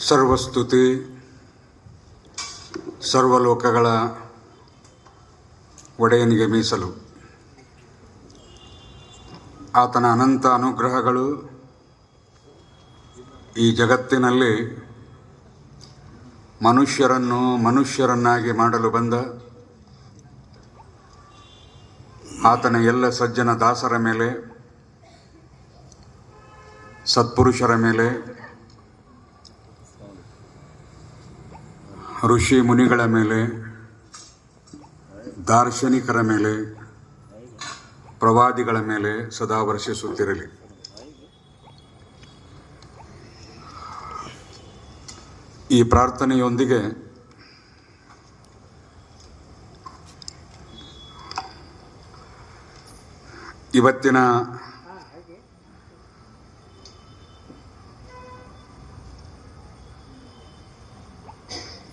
ಸರ್ವಸ್ತುತಿ ಸರ್ವಲೋಕಗಳ ಒಡೆಯನಿಗೆ ಮೀಸಲು. ಆತನ ಅನಂತ ಅನುಗ್ರಹಗಳು ಈ ಜಗತ್ತಿನಲ್ಲಿ ಮನುಷ್ಯರನ್ನು ಮನುಷ್ಯರನ್ನಾಗಿ ಮಾಡಲು ಬಂದ ಆತನ ಎಲ್ಲ ಸಜ್ಜನ ದಾಸರ ಮೇಲೆ, ಸತ್ಪುರುಷರ ಮೇಲೆ, ಋಷಿ ಮುನಿಗಳ ಮೇಲೆ, ದಾರ್ಶನಿಕರ ಮೇಲೆ, ಪ್ರವಾದಿಗಳ ಮೇಲೆ ಸದಾ ವರ್ಷಿಸುತ್ತಿರಲಿ. ಈ ಪ್ರಾರ್ಥನೆಯೊಂದಿಗೆ ಇವತ್ತಿನ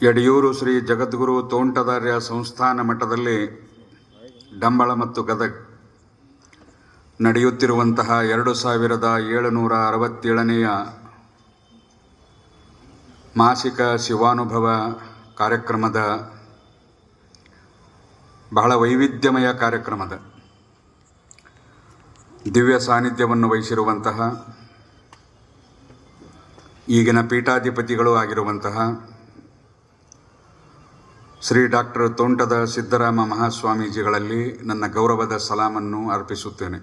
ಯಡಿಯೂರು ಶ್ರೀ ಜಗದ್ಗುರು ತೋಂಟದಾರ್ಯ ಸಂಸ್ಥಾನ ಮಠದಲ್ಲಿ ಡಂಬಳ ಮತ್ತು ಗದಗ್ ನಡೆಯುತ್ತಿರುವಂತಹ 2767ನೆಯ ಮಾಸಿಕ ಶಿವಾನುಭವ ಕಾರ್ಯಕ್ರಮದ ಬಹಳ ವೈವಿಧ್ಯಮಯ ಕಾರ್ಯಕ್ರಮದ ದಿವ್ಯ ಸಾನ್ನಿಧ್ಯವನ್ನು ವಹಿಸಿರುವಂತಹ ಈಗಿನ ಪೀಠಾಧಿಪತಿಗಳು ಆಗಿರುವಂತಹ ಶ್ರೀ ಡಾಕ್ಟರ್ ತೋಂಟದ ಸಿದ್ದರಾಮ ಮಹಾಸ್ವಾಮೀಜಿಗಳಲ್ಲಿ ನನ್ನ ಗೌರವದ ಸಲಾಮನ್ನು ಅರ್ಪಿಸುತ್ತೇನೆ.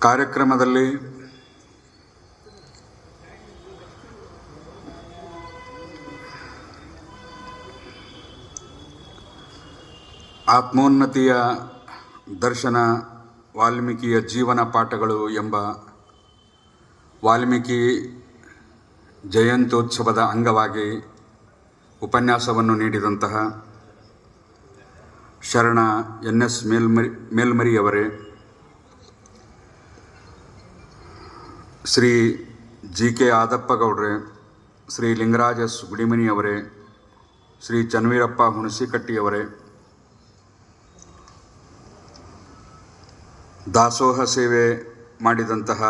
ಕಾರ್ಯಕ್ರಮದಲ್ಲಿ ಆತ್ಮೋನ್ನತಿಯ ದರ್ಶನ, ವಾಲ್ಮೀಕಿಯ ಜೀವನ ಪಾಠಗಳು ಎಂಬ ವಾಲ್ಮೀಕಿ ಜಯಂತ್ಯೋತ್ಸವದ ಅಂಗವಾಗಿ ಉಪನ್ಯಾಸವನ್ನು ನೀಡಿದಂತಹ ಶರಣ NS ಮೇಲ್ಮರಿಯವರೇ, ಶ್ರೀ GK ಆದಪ್ಪಗೌಡ್ರೆ, ಶ್ರೀ ಲಿಂಗರಾಜ ಗುಡಿಮನಿಯವರೇ, ಶ್ರೀ ಚನ್ನವೀರಪ್ಪ ಹುಣಸಿಕಟ್ಟಿಯವರೇ, ದಾಸೋಹ ಸೇವೆ ಮಾಡಿದಂತಹ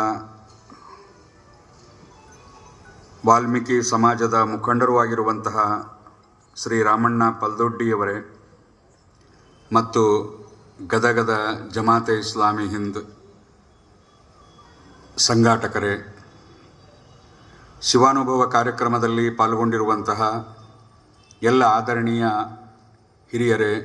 ವಾಲ್ಮೀಕಿ ಸಮಾಜದ ಮುಖಂಡರೂ ಆಗಿರುವಂತಹ ಶ್ರೀ ರಾಮಣ್ಣ ಪಲ್ದೊಡ್ಡಿಯವರೇ ಮತ್ತು ಗದಗದ ಜಮಾತೆ ಇಸ್ಲಾಮಿ ಹಿಂದ್ ಸಂಘಾಟಕರೇ, ಶಿವಾನುಭವ ಕಾರ್ಯಕ್ರಮದಲ್ಲಿ ಪಾಲ್ಗೊಂಡಿರುವಂತಹ ಎಲ್ಲ ಆದರಣೀಯ ಹಿರಿಯರೇ,